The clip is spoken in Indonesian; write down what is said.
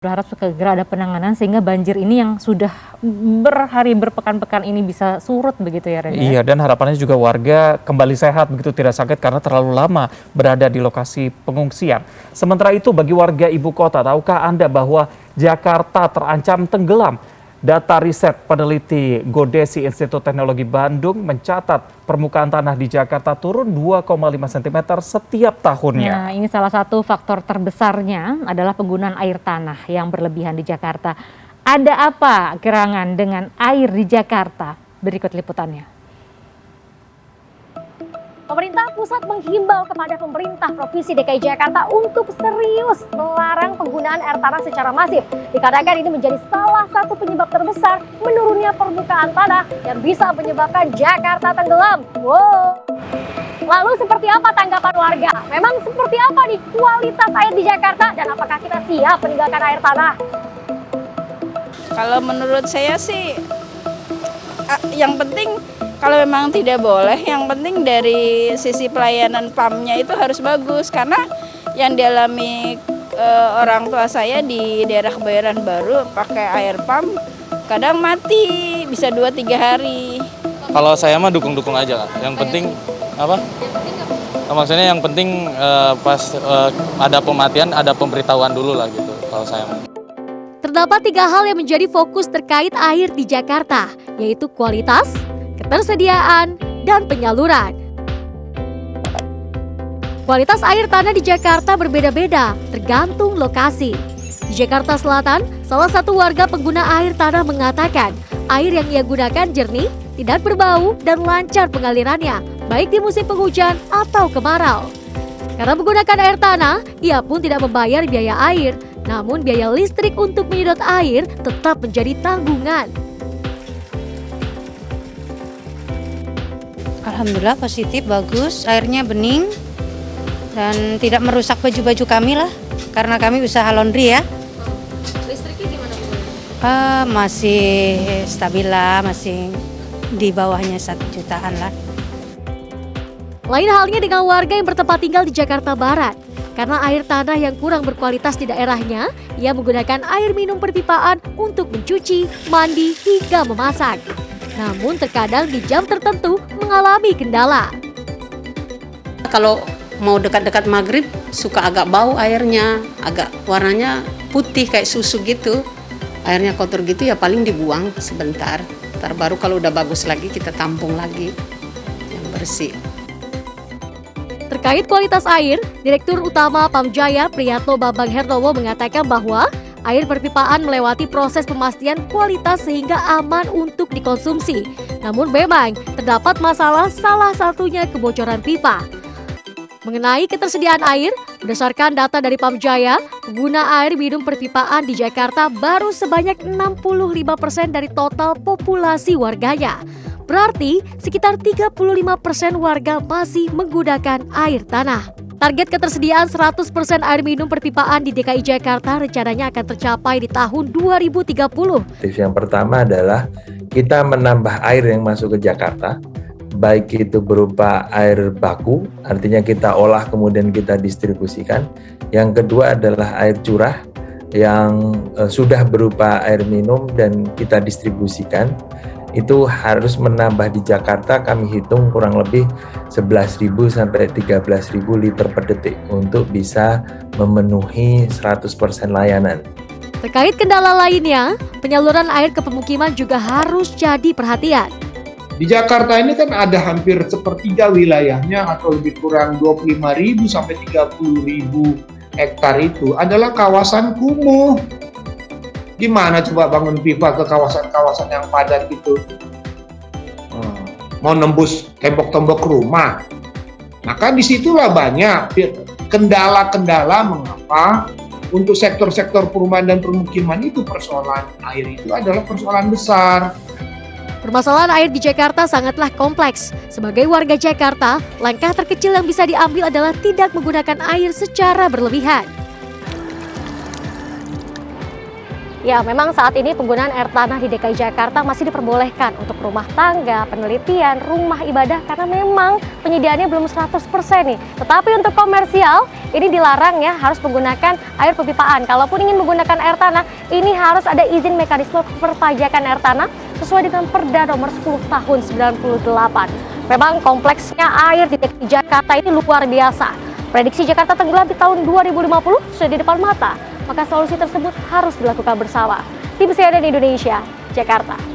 Berharap segera ada penanganan sehingga banjir ini yang sudah berhari berpekan-pekan ini bisa surut begitu ya, Ren? Iya, dan harapannya juga warga kembali sehat begitu, tidak sakit karena terlalu lama berada di lokasi pengungsian. Sementara itu bagi warga ibu kota, tahukah Anda bahwa Jakarta terancam tenggelam? Data riset peneliti Godesi Institut Teknologi Bandung mencatat permukaan tanah di Jakarta turun 2,5 cm setiap tahunnya. Nah, ini salah satu faktor terbesarnya adalah penggunaan air tanah yang berlebihan di Jakarta. Ada apa gerangan dengan air di Jakarta? Berikut liputannya. Pemerintah pusat menghimbau kepada pemerintah Provinsi DKI Jakarta untuk serius melarang penggunaan air tanah secara masif. Dikarenakan ini menjadi salah satu penyebab terbesar menurunnya permukaan tanah yang bisa menyebabkan Jakarta tenggelam. Wow. Lalu seperti apa tanggapan warga? Memang seperti apa nih kualitas air di Jakarta dan apakah kita siap meninggalkan air tanah? Kalau menurut saya sih yang penting kalau memang tidak boleh, yang penting dari sisi pelayanan PAM-nya itu harus bagus. Karena yang dialami orang tua saya di daerah Kebayoran Baru pakai air PAM, kadang mati, bisa 2-3 hari. Kalau saya mah dukung-dukung aja lah. Yang penting apa? Maksudnya yang penting pas ada pematian, ada pemberitahuan dulu lah gitu kalau saya mah. Terdapat 3 hal yang menjadi fokus terkait air di Jakarta, yaitu kualitas, ketersediaan, dan penyaluran. Kualitas air tanah di Jakarta berbeda-beda, tergantung lokasi. Di Jakarta Selatan, salah satu warga pengguna air tanah mengatakan, air yang ia gunakan jernih, tidak berbau, dan lancar pengalirannya, baik di musim penghujan atau kemarau. Karena menggunakan air tanah, ia pun tidak membayar biaya air, namun biaya listrik untuk menyedot air tetap menjadi tanggungan. Alhamdulillah positif, bagus, airnya bening dan tidak merusak baju-baju kami lah, karena kami usaha laundry ya. Listriknya gimana Bu? Masih stabil lah, masih di bawahnya 1 jutaan lah. Lain halnya dengan warga yang bertempat tinggal di Jakarta Barat. Karena air tanah yang kurang berkualitas di daerahnya, ia menggunakan air minum perpipaan untuk mencuci, mandi, hingga memasak. Namun terkadang di jam tertentu mengalami kendala. Kalau mau dekat-dekat maghrib suka agak bau airnya, agak warnanya putih kayak susu gitu. Airnya kotor gitu ya paling dibuang sebentar. Ntar baru kalau udah bagus lagi kita tampung lagi yang bersih. Terkait kualitas air, Direktur Utama Pamjaya Priyatno Bambang Hernowo mengatakan bahwa air perpipaan melewati proses pemastian kualitas sehingga aman untuk dikonsumsi. Namun memang terdapat masalah, salah satunya kebocoran pipa. Mengenai ketersediaan air, berdasarkan data dari Pamjaya, pengguna air minum perpipaan di Jakarta baru sebanyak 65% dari total populasi warganya. Berarti sekitar 35% warga masih menggunakan air tanah. Target ketersediaan 100% air minum perpipaan di DKI Jakarta rencananya akan tercapai di tahun 2030. Yang pertama adalah kita menambah air yang masuk ke Jakarta, baik itu berupa air baku, artinya kita olah kemudian kita distribusikan. Yang kedua adalah air curah yang sudah berupa air minum dan kita distribusikan. Itu harus menambah di Jakarta, kami hitung kurang lebih 11.000 sampai 13.000 liter per detik untuk bisa memenuhi 100% layanan. Terkait kendala lainnya, penyaluran air ke pemukiman juga harus jadi perhatian. Di Jakarta ini kan ada hampir sepertiga wilayahnya atau lebih kurang 25.000 sampai 30.000 hektar itu adalah kawasan kumuh. Gimana coba bangun pipa ke kawasan-kawasan yang padat itu? Mau nembus tembok-tembok rumah. Maka disitulah banyak kendala-kendala mengapa untuk sektor-sektor perumahan dan permukiman itu persoalan air itu adalah persoalan besar. Permasalahan air di Jakarta sangatlah kompleks. Sebagai warga Jakarta, langkah terkecil yang bisa diambil adalah tidak menggunakan air secara berlebihan. Ya, memang saat ini penggunaan air tanah di DKI Jakarta masih diperbolehkan untuk rumah tangga, penelitian, rumah ibadah karena memang penyediaannya belum 100% nih. Tetapi untuk komersial ini dilarang ya, harus menggunakan air pipaan. Kalaupun ingin menggunakan air tanah, ini harus ada izin mekanisme perpajakan air tanah sesuai dengan Perda nomor 10 tahun 98. Memang kompleksnya air di DKI Jakarta ini luar biasa. Prediksi Jakarta tenggelam di tahun 2050 sudah di depan mata. Maka solusi tersebut harus dilakukan bersama. Tim CNN Indonesia, Jakarta.